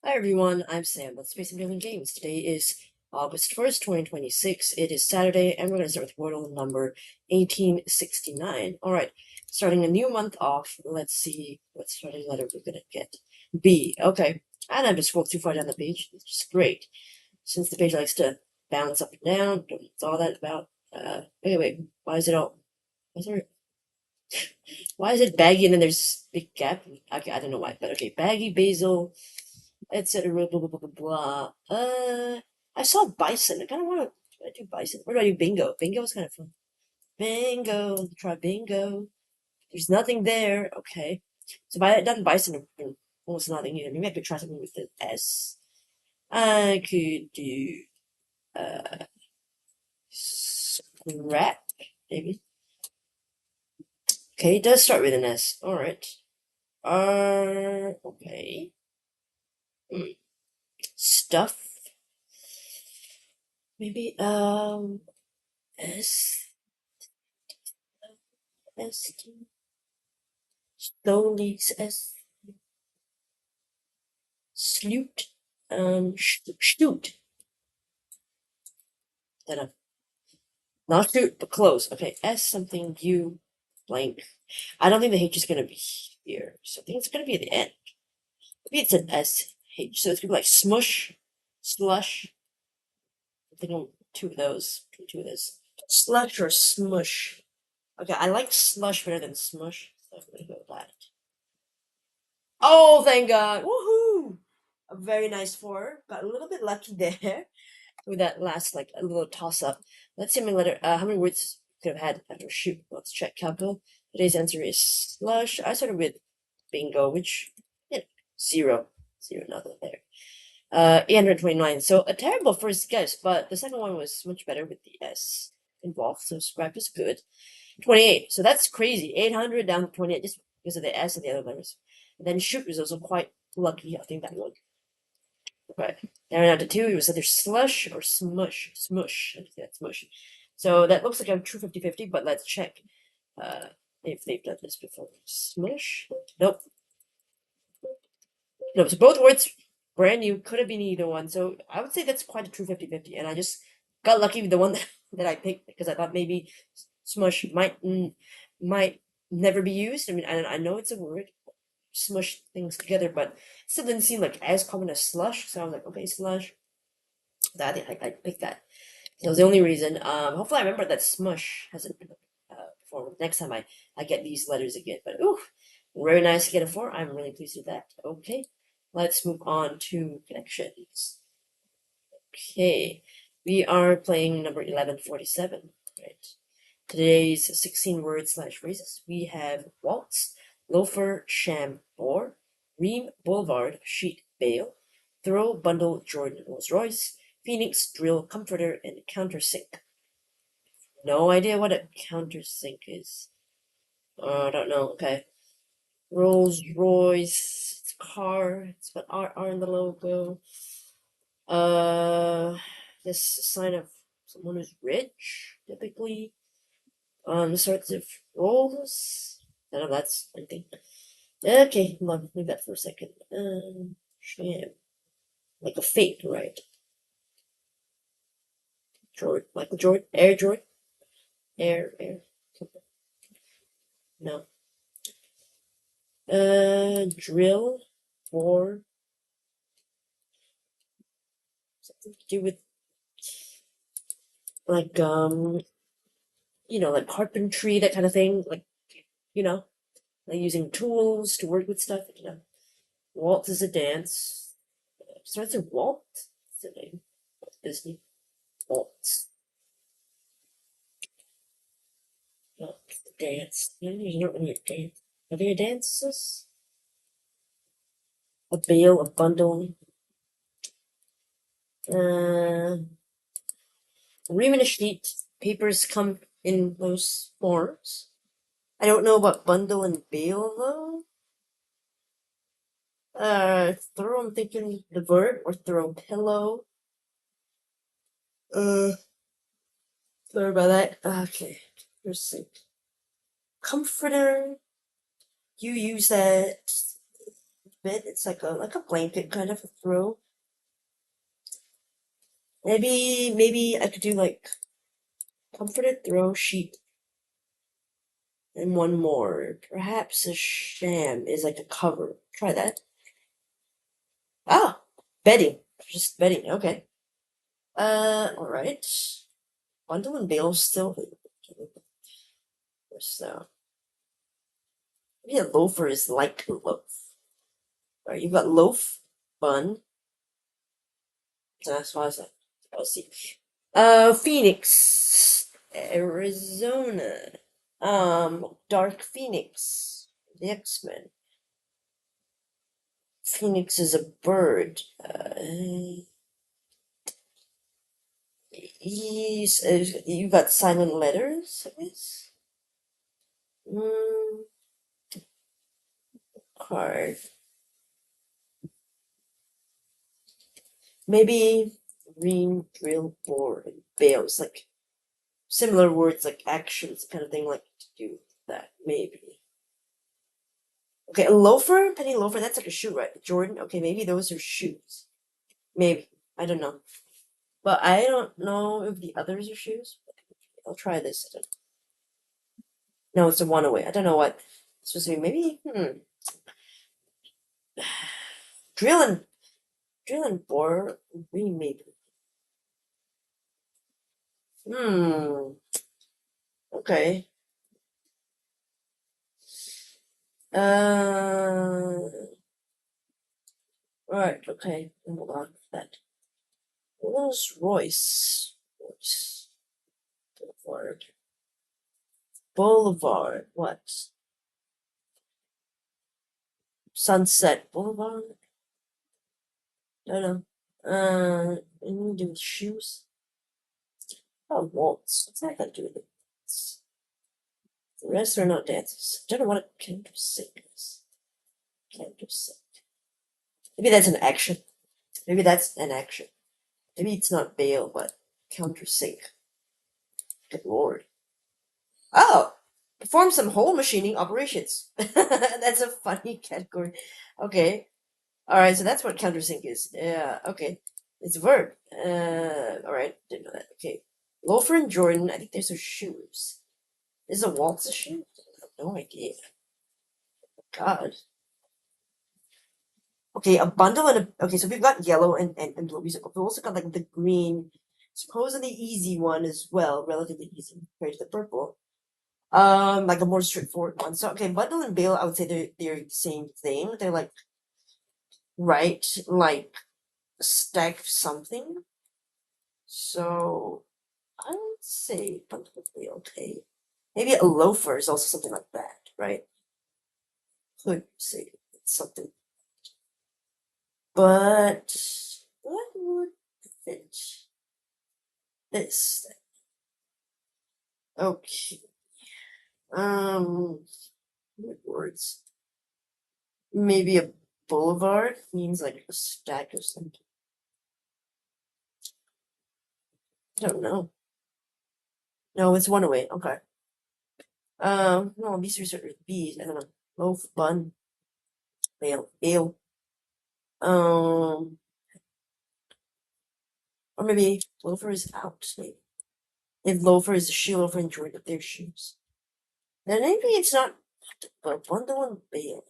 Hi everyone, I'm Sam with Space and Building Games. Today is August 1st, 2026. It is Saturday, and we're going to start with Wordle number 1869. Alright, starting a new month off, let's see what starting letter we're going to get. B. Okay, I don't have to scroll too far down the page, which is great. Since the page likes to bounce up and down, don't know what's all that about. Wait, why is it all... Why is it baggy and then there's this big gap? Okay, I don't know why, but okay, baggy, basil, etc. Blah, blah, blah, blah, blah. I saw bison. I kind of want to do bison. Where do I do bingo? Bingo is kind of fun. Bingo. Try bingo. There's nothing there. Okay. So if I had done bison, almost nothing either. Maybe I could try something with the S. I could do scrap, maybe. Okay, it does start with an S. All right. Okay. Stuff. Maybe S S T slowly S sloot shoot. Not shoot, but close. Okay, S something U blank. I don't think the H is gonna be here, so I think it's gonna be at the end. Maybe it's an S H, so it's gonna be like smush, slush. I think I'm two of those. Two of this. Slush or smush. Okay, I like slush better than smush, so I'm gonna go with that. Oh, thank God! Woohoo! A very nice 4. Got a little bit lucky there with that last, like, a little toss-up. Let's see how many how many words could have had after shoot. Let's check calcul. Today's answer is slush. I started with bingo, which, yeah, 0. 0, nothing there. 829. So a terrible first guess, but the second one was much better with the S involved, so scrap is good. 28. So that's crazy. 800 down to 28 just because of the S and the other letters. And then shoot was also quite lucky, I think, that one. Okay. Down to 2, it was either slush or smush. Smush. I think that's smush. So that looks like a true 50-50, but let's check if they've done this before. Smush? Nope. No, so both words brand new, could have been either one. So I would say that's quite a true 50-50. And I just got lucky with the one that I picked because I thought maybe smush might never be used. I mean, I know it's a word, smush things together, but it still didn't seem like as common as slush. So I was like, okay, slush. That I picked that. That was the only reason. Hopefully I remember that smush hasn't been before. Next time I get these letters again. But ooh, very nice to get a 4. I'm really pleased with that. Okay, let's move on to connections. Okay, we are playing number 1147. Right. Today's 16 words / phrases. We have waltz, loafer, sham, bore, ream, boulevard, sheet, bale, throw, bundle, Jordan, Rolls Royce, Phoenix, drill, comforter, and countersink. No idea what a countersink is. I don't know. Okay. Rolls Royce. It's a car. It's got R in the logo. This is a sign of someone who's rich, typically. Sorts of rolls. I don't know, that's anything. Okay, hold on, leave that for a second. Sham. Like a fate, right? Jordan, Michael Jordan, Air Jordan, Air. No. Drill or something to do with like like carpentry, that kind of thing. Like, like using tools to work with stuff. Waltz is a dance. Starts with Walt. What's the name? Disney. Waltz. No, dance. You don't really dance. Are there dances? A bale, a bundle. Ream and a sheet. Papers come in those forms. I don't know about bundle and bale though. Throw, I'm thinking the verb, or throw pillow. Sorry about that. Okay, here's comforter. You use that. bit. It's like a blanket kind of a throw. Maybe I could do like comforted throw sheet and one more. Perhaps a sham is like a cover. Try that. Ah, bedding. Just bedding. Okay. Alright. Bundle and bale still. So maybe a loafer is like a loaf. Alright, you've got loaf, bun. That's why I said. I'll see. Phoenix, Arizona. Dark Phoenix, the X-Men. Phoenix is a bird. You got silent letters, I guess. Card. Maybe green drill board bales, like similar words like actions, kind of thing, like to do that. Maybe. Okay, a loafer, penny loafer. That's like a shoe, right? Jordan. Okay, maybe those are shoes. Maybe I don't know, but I don't know if the others are shoes. I'll try this. No, it's a one away. I don't know what it's supposed to be. Maybe drill and bore. Maybe. Okay. Right. Okay. Hold on. That. Rolls Royce. Boulevard. Boulevard. What? Sunset Boulevard. I don't know. Anything to do with shoes? Oh, waltz. What's that got to do with it? The rest are not dances. I don't know what a countersink is. Countersink. Maybe that's an action. Maybe that's an action. Maybe it's not bail, but countersink. Good lord. Oh! Perform some hole machining operations. That's a funny category. Okay. Alright, so that's what countersink is. Yeah, okay. It's a verb. Alright, didn't know that. Okay. Loafer and Jordan, I think those are shoes. Is a waltz a shoe? I have no idea. God. Okay, a bundle and a. Okay, so we've got yellow and blue. We've also got like the green, supposedly easy one as well, relatively easy compared to the purple. Like a more straightforward one. So okay, bundle and bale, I would say they're the same thing. They're like right, like stack something. So I would say bundle and bale. Okay, maybe a loafer is also something like that, right? Could say it's something, but what would fit this? Okay. What words? Maybe a boulevard means like a stack of something. I don't know. No, it's one away. Okay. No, these are sort of B's. I don't know. Loaf, bun, ale. Or maybe loafer is out. Maybe. If loafer is a shoe, loafer and Jordan, if they're shoes. Then maybe it's not, but bundle and bale.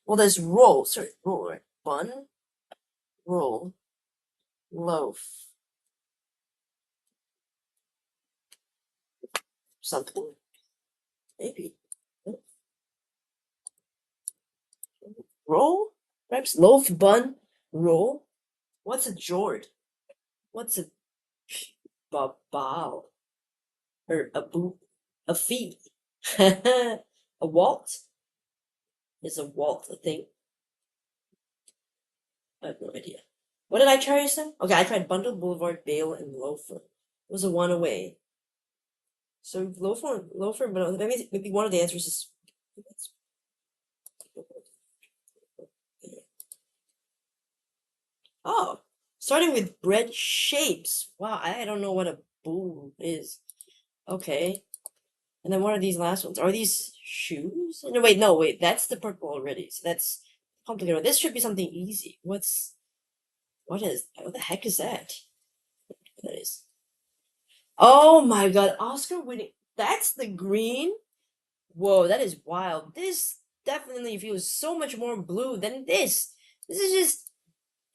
Well, there's roll. Sorry, roll, right? Bun, roll, loaf. Something. Maybe. Roll? Perhaps loaf, bun, roll? What's a jord? What's a bow? Or a boot? A feet? A waltz? Is a waltz a thing? I have no idea. What did I try just then? Okay, I tried Bundle, Boulevard, Bale, and Loafer. It was a one away. So loafer, but maybe one of the answers is. Oh, starting with bread shapes. Wow, I don't know what a boom is. Okay. And then what are these last ones? Are these shoes? No, wait, no, wait. That's the purple already. So that's complicated. This should be something easy. What the heck is that? That is. Oh my god, Oscar winning. That's the green? Whoa, that is wild. This definitely feels so much more blue than this. This is just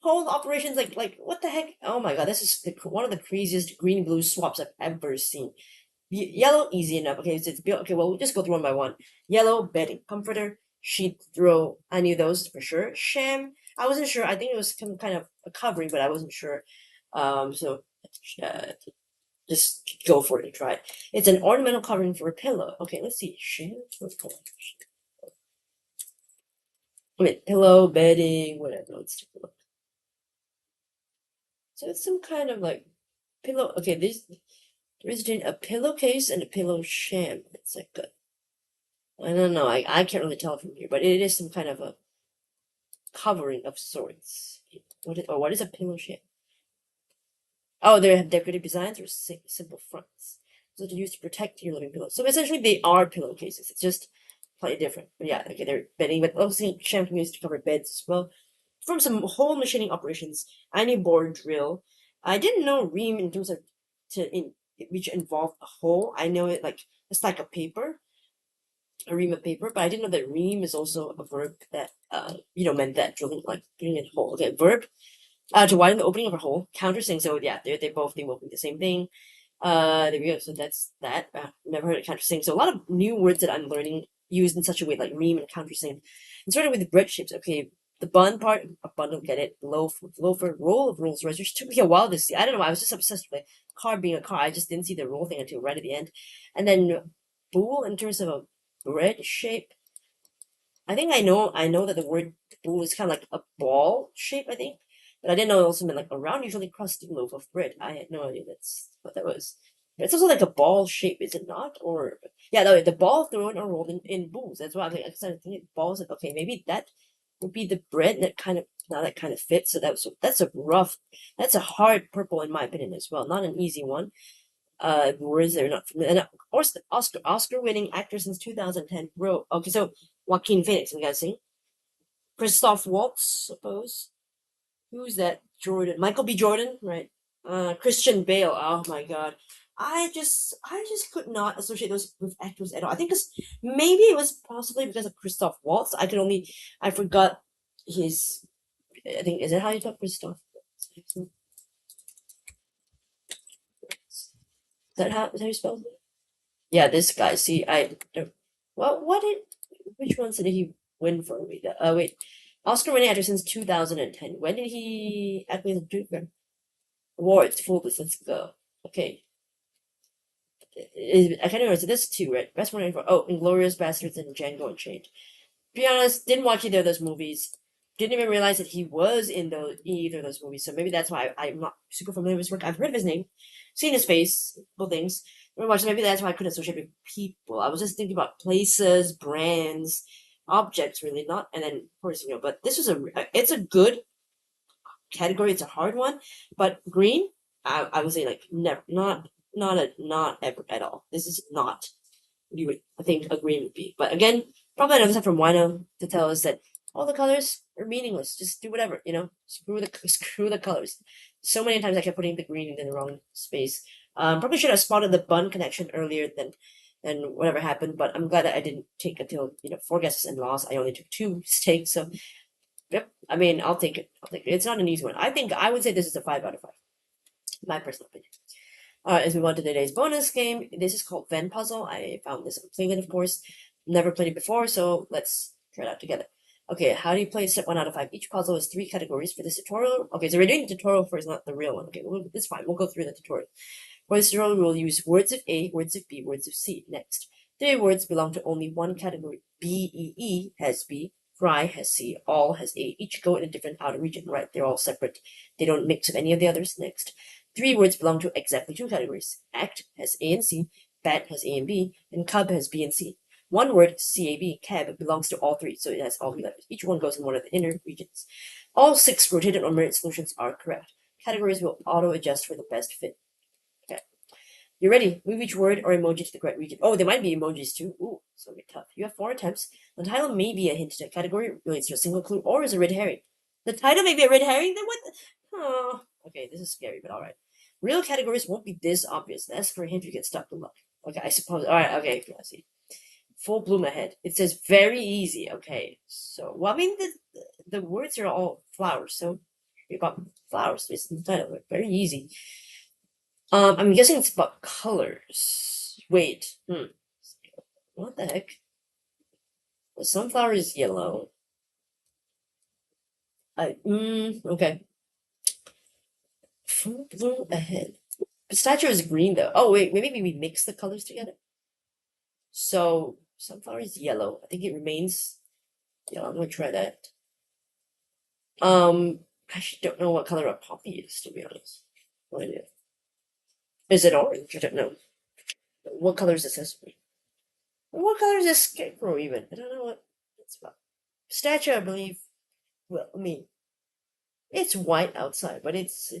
whole operations like what the heck? Oh my god, this is one of the craziest green blue swaps I've ever seen. Yellow, easy enough. Okay, so it's okay. Well, we'll just go through one by one. Yellow, bedding, comforter, sheet, throw. I knew those for sure. Sham, I wasn't sure. I think it was kind of a covering, but I wasn't sure. So uh, just go for it and try it. It's an ornamental covering for a pillow. Okay, let's see. Sham, what's called? Wait, pillow, bedding, whatever. Let's take a look. So it's some kind of like pillow. Okay, there's a pillowcase and a pillow sham. It's like I don't know. I can't really tell from here, but it is some kind of a covering of sorts. What is a pillow sham? Oh, they have decorative designs or simple fronts. So they're used to protect your living pillows. So essentially, they are pillowcases. It's just slightly different. But yeah, okay, they're bedding, but also sham can be used to cover beds as well. From some hole machining operations, I knew board drill. I didn't know ream in terms of which involved a hole. I know it like it's like a ream of paper, but I didn't know that ream is also a verb that meant that drilling like drilling a hole. Okay, verb to widen the opening of a hole, countersink. So yeah, they both they will be the same thing. There we go. So that's that. Never heard of countersink. So a lot of new words that I'm learning used in such a way like ream and countersink. And starting with the bread shapes. Okay, the bun part, a bundle, get it. Loafer, roll of Rolls Royce, which took me a while to see. I don't know. I was just obsessed with the car being a car. I just didn't see the roll thing until right at the end. And then bool in terms of a bread shape. I know that the word bool is kind of like a ball shape, I think. But I didn't know it also meant like a round, usually crusty loaf of bread. I had no idea that's what that was. But it's also like a ball shape, is it not? Or yeah, no, the ball thrown or rolled in bools. That's why I started thinking balls. Okay, maybe that would be the bread that kind of now that kind of fits. So that's a hard purple in my opinion as well. Not an easy one. Words that are not familiar. And of course, the Oscar winning actor since 2010 wrote. Okay, so Joaquin Phoenix, I'm guessing. Christoph Waltz, suppose. Who's that? Jordan. Michael B. Jordan, right? Christian Bale. Oh my god. I just could not associate those with actors at all. I think maybe it was possibly because of Christoph Waltz. I forgot his. I think is that how you talk Christoph? Is that how you spell it? Yeah, this guy. See, I don't. Well, which ones did he win for me? Wait, Oscar winning actor since 2010. When did he act with the awards? Focus. Let's go. Okay, I can't remember. So this two, right? Best one for Inglorious Bastards and Django Unchained. To be honest, didn't watch either of those movies. Didn't even realize that he was in either of those movies. So maybe that's why I'm not super familiar with his work. I've heard of his name, seen his face, both things. Maybe that's why I couldn't associate with people. I was just thinking about places, brands, objects, really not. And then of course, but this was it's a good category. It's a hard one, but green, I would say like never, not ever at all. This is not what you would I think a green would be. But again, probably another step from Wino to tell us that all the colors are meaningless. Just do whatever, screw the colors. So many times I kept putting the green in the wrong space. Probably should have spotted the bun connection earlier than whatever happened, but I'm glad that I didn't take until 4 guesses and lost. I only took 2 mistakes, so yep. I mean, I'll take it. It's not an easy one. I think I would say this is a 5 out of 5. My personal opinion. As we move on to today's bonus game, this is called Venn Puzzle. I found this on Playlet, of course. Never played it before, so let's try it out together. Okay, how do you play step 1 out of 5? Each puzzle has 3 categories for this tutorial. Okay, so we're doing the tutorial first, not the real one. Okay, it's fine. We'll go through the tutorial. For this tutorial, we'll use words of A, words of B, words of C. Next, 3 words belong to only one category. B-E-E has B, Fry has C, all has A. Each go in a different outer region, right? They're all separate. They don't mix with any of the others. Next, 3 words belong to exactly 2 categories. Act has A and C, bat has A and B, and cub has B and C. One word, CAB, cab, belongs to all 3, so it has all 3 letters. Each one goes in one of the inner regions. All 6 rotated or mirrored solutions are correct. Categories will auto-adjust for the best fit. Okay. You ready? Move each word or emoji to the correct region. Oh, there might be emojis too. Ooh, it's gonna be tough. You have 4 attempts. The title may be a hint to a category, relates to a single clue, or is a red herring. The title may be a red herring? Then what? Oh, okay, this is scary, but alright. Real categories won't be this obvious. That's for a hint you get stuck with luck. Okay, I suppose. Alright, okay, I see. Full bloom ahead. It says very easy. Okay, so, well, I mean, the words are all flowers, so you got flowers. It's the title. Very easy. I'm guessing it's about colors. Wait, what the heck? The sunflower is yellow. Okay. Full bloom ahead. Pistachio is green though. Oh wait, maybe we mix the colors together. So sunflower is yellow. I think it remains yellow. I'm gonna try that. I actually don't know what color a poppy is, to be honest. No idea. Is it orange? I don't know. What color is this? What color is this scarecrow even? I don't know what it's about. Pistachio, I believe. Well, I mean, it's white outside, but it's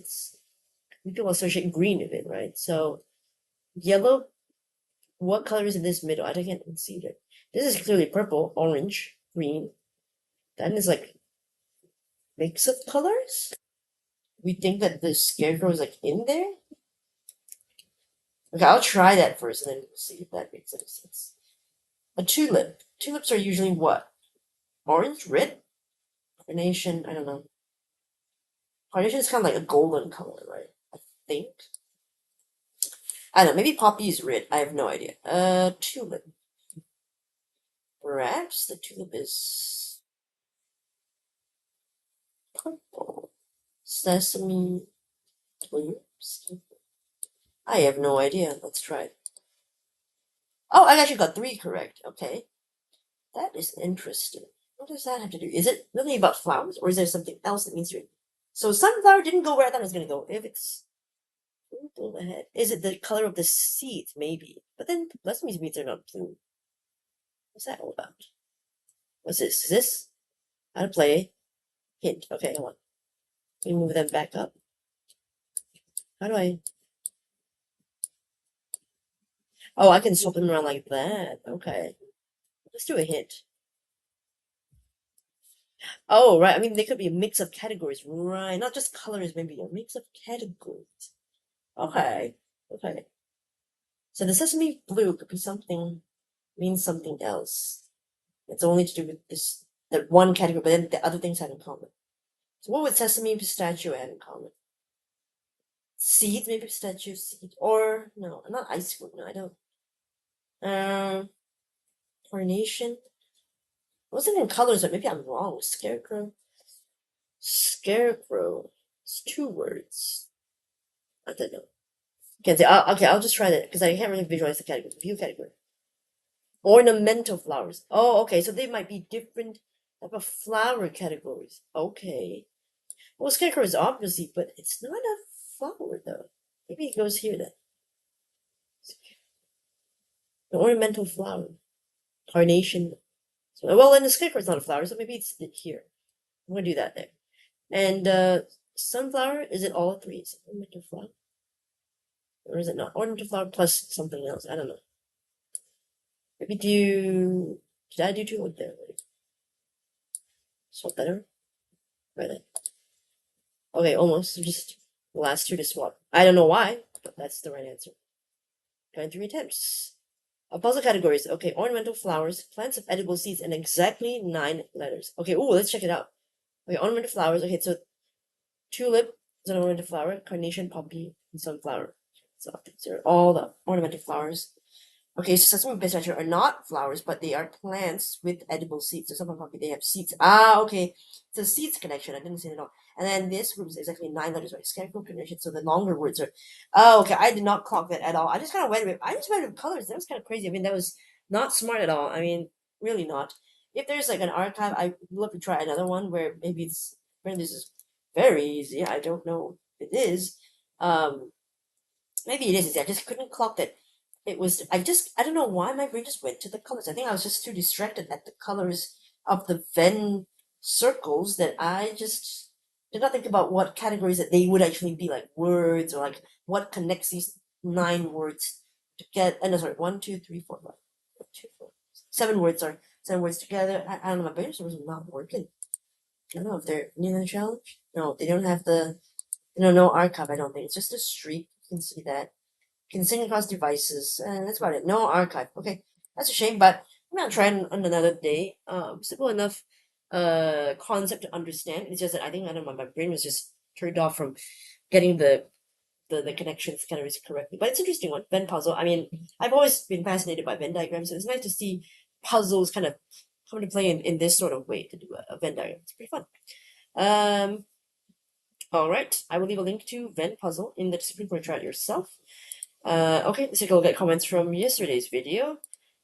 people associate green with it, right? So yellow. What color is in this middle? I can't see it. This is clearly purple, orange, green. That is like mix of colors. We think that the scarecrow is like in there. Okay, I'll try that first, and then we'll see if that makes any sense. A tulip. Tulips are usually what? Orange, red, carnation. I don't know. Carnation is kind of like a golden color, right? I think. I don't know. Maybe poppy is red. I have no idea. Tulip. Perhaps the tulip is purple. Sesame tulips. I have no idea. Let's try it. Oh, I actually got 3 correct. Okay. That is interesting. What does that have to do? Is it really about flowers, or is there something else that means to it? So sunflower didn't go where I thought it was going to go. If it's ahead, is it the color of the seeds? Maybe. But then that means they're not blue. What's that all about? What's this? Is this how to play? Hint. Okay, hold on. Let me move them back up. How do I? Oh, I can swap them around like that. Okay. Let's do a hint. Oh, right. I mean, they could be a mix of categories, right? Not just colors, maybe a mix of categories. Okay. Okay. So the sesame blue could be something, means something else. It's only to do with this, that one category, but then the other things have in common. So what would sesame and pistachio have in common? Seeds, maybe pistachio seed, or no, not ice cream. No, I don't. Carnation. Wasn't in colors, but maybe I'm wrong. Scarecrow. Scarecrow. It's 2 words. I don't know. Okay, okay, I'll just try that because I can't really visualize the category. View category. Ornamental flowers. Oh, okay, so they might be different type of flower categories. Okay. Well, scarecrow is obviously, but it's not a flower though. Maybe it goes here then. The ornamental flower. Carnation. So, well, and the scarecrow is not a flower, so maybe it's here. I'm gonna do that there. And sunflower, is it all 3? Is it ornamental flower? Or is it not? Ornamental flower plus something else. I don't know. Maybe did I do 2 with there? Swap better? Right then. Okay, almost. Just the last 2 to swap. I don't know why, but that's the right answer. 23 attempts. Puzzle categories. Okay, ornamental flowers, plants of edible seeds, and exactly 9 letters. Okay, ooh, let's check it out. Okay, ornamental flowers. Okay, so tulip is an ornamental flower, carnation, poppy, and sunflower. So these are all the ornamental flowers. Okay, so sesame and pistachio are not flowers, but they are plants with edible seeds. So some of them, they have seeds. Ah, okay. It's a seeds connection. I didn't see it at all. And then this group is exactly 9 letters, right? Scarecrow connection. So the longer words are. Oh, okay. I did not clock that at all. I just kind of went with. I just went with colors. That was kind of crazy. I mean, that was not smart at all. I mean, really not. If there's like an archive, I would love to try another one where maybe it's. Apparently, this is very easy. I don't know if it is. Maybe it is easy. I just couldn't clock that I don't know why my brain just went to the colors. I think I was just too distracted at the colors of the Venn circles that I just did not think about what categories that they would actually be, like words or like what connects these 9 words to get. No, sorry, 1, 2, 3, 4, 5, 2, 4, 7 words. Sorry, 7 words together. I don't know. My brain is not working. I don't know if they're near the challenge. No, they don't have the. No archive. I don't think it's just a streak. You can see that. Can sync across devices, and that's about it. No archive. Okay, that's a shame, but I'm gonna try it on another day. Simple enough concept to understand. It's just that I think I don't know, my brain was just turned off from getting the connections kind of correctly. But it's an interesting one, Venn puzzle. I mean, I've always been fascinated by Venn diagrams, so it's nice to see puzzles kind of come to play in this sort of way to do a Venn diagram. It's pretty fun. All right, I will leave a link to Venn puzzle in the description for try it yourself. Okay, let's take a look at comments from yesterday's video.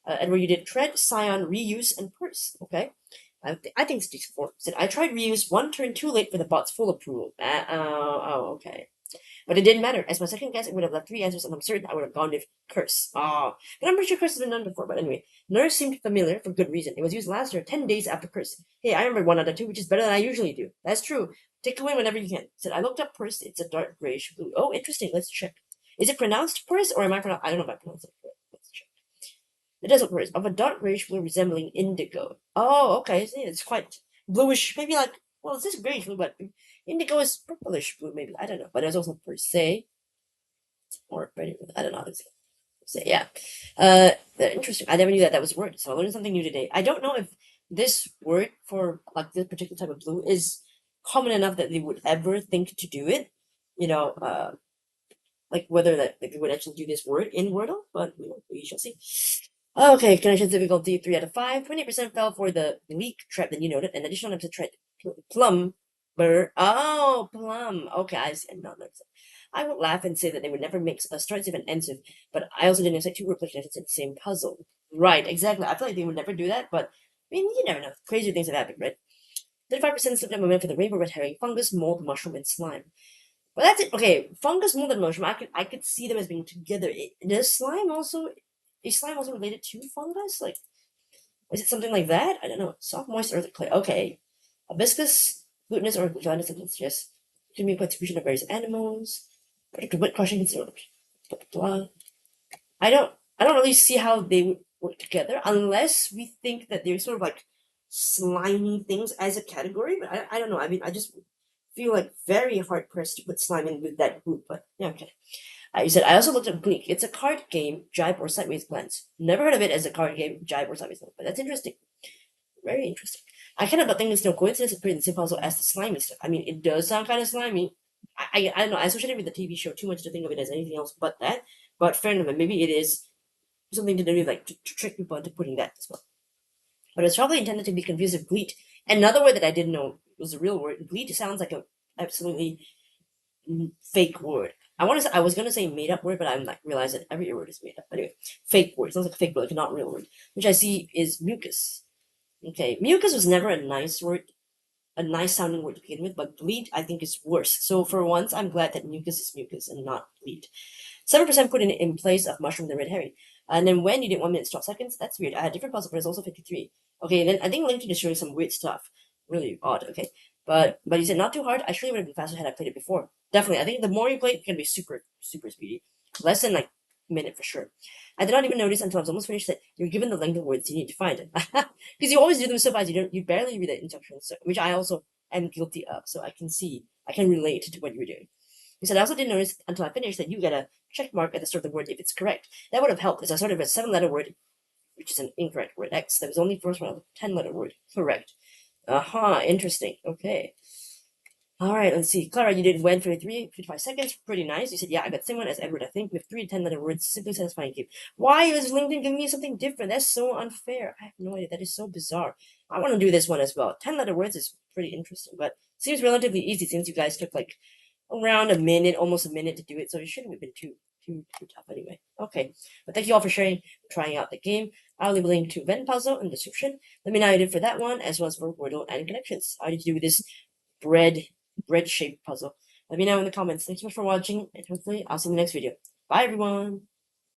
Edward, you did tread, scion, reuse, and purse. Okay. I think it's decent form. Said I tried reuse one turn too late for the bot's full approval. Okay. But it didn't matter. As my second guess, it would have left 3 answers, and I'm certain I would have gone with curse. But I'm pretty sure curse has been done before. But anyway, nurse seemed familiar for good reason. It was used last year, 10 days after curse. Hey, I remember 1 out of 2, which is better than I usually do. That's true. Take away whenever you can. Said I looked up purse. It's a dark grayish blue. Oh, interesting. Let's check. Is it pronounced purse or am I pronounced? I don't know if I pronounced it correct. Let's check. It does look purse of a dark grayish blue resembling indigo. Oh, okay. See, it's quite bluish. Maybe like well, it's this grayish blue, but indigo is purplish blue. Maybe I don't know. But there's also per se. Or I don't know how to say. Yeah. Interesting. I never knew that was a word, so I learned something new today. I don't know if this word for like this particular type of blue is common enough that they would ever think to do it. You know, like whether that they would actually do this word in Wordle, but we shall see. Okay, connection difficulty 3 out of 5. 20% fell for the leak trap that you noted, and additional attempts to try plumber. Oh, plum. Okay, I see. I'm not noticing. I would laugh and say that they would never mix a starts with an ends with, but I also didn't expect 2 word connections in the same puzzle. Right, exactly. I feel like they would never do that, but I mean, you never know. Crazy things have happened, right? 35% slipped up moment for the rainbow red herring, fungus, mold, mushroom, and slime. Well, that's it. Okay, fungus, mold, and mushroom. I could see them as being together. Does slime also? Is slime also related to fungus? Like, is it something like that? I don't know. Soft, moist, earthy clay. Okay, hibiscus, glutinous, or glutinous substance. Yes, can be a contribution of various animals. Predicted wet crushing considered. Blah, blah, blah. I don't. I don't really see how they would work together unless we think that they're sort of like slimy things as a category. But I don't know. I mean, I just feel like very hard pressed to put slime in with that group. But yeah, okay. You said I also looked up Gleek. It's a card game, jibe or sideways glance. Never heard of it as a card game, jibe or sideways glance, but that's interesting. Very interesting. I kind of think it's no coincidence it's pretty the same puzzle as the slimy stuff. I mean, it does sound kind of slimy. I don't know. I associate it with the TV show too much to think of it as anything else but that. But fair enough. Maybe it is something to do with like to trick people into putting that as well. But it's probably intended to be confused with gleet. Another word that I didn't know was a real word. Gleet sounds like a absolutely fake word. I was gonna say made up word, but I'm like realizing that every word is made up. Anyway, fake word. Sounds like a fake word, like not real word. Which I see is mucus. Okay, mucus was never a nice word, a nice sounding word to begin with, but bleed I think is worse. So for once, I'm glad that mucus is mucus and not bleed. 7% put in place of mushroom the red herring. And then when you did 1 minute 12 seconds, that's weird. I had different puzzle, but it's also 53. Okay, and then I think LinkedIn is showing some weird stuff. Really odd. Okay, but you said not too hard. I surely would have been faster had I played it before. Definitely, I think the more you play, it can be super speedy. Less than like a minute for sure. I did not even notice until I was almost finished that you're given the length of words you need to find it, because you always do them so fast you barely read the instructions, which I also am guilty of. So I can relate to what you were doing. He said, I also didn't notice until I finished that you get a check mark at the start of the word if it's correct. That would have helped, as I started with a 7-letter word, which is an incorrect word. X, that was only first one of a 10-letter word. Correct. Interesting. Okay. Alright, let's see. Clara, you did when 55 seconds. Pretty nice. You said, yeah, I got the same one as Edward, I think, with 3 to 10-letter words. Simply satisfying game. Why is LinkedIn giving me something different? That's so unfair. I have no idea. That is so bizarre. I want to do this one as well. 10-letter words is pretty interesting, but seems relatively easy since you guys took like around a minute, almost a minute to do it, so it shouldn't have been too tough anyway. Okay, but thank you all for sharing, trying out the game. I'll leave a link to Venn puzzle in the description. Let me know how you did for that one, as well as for Wordle and connections. How did you do with this bread shaped puzzle? Let me know in the comments. Thanks so much for watching, and hopefully I'll see you in the next video. Bye everyone.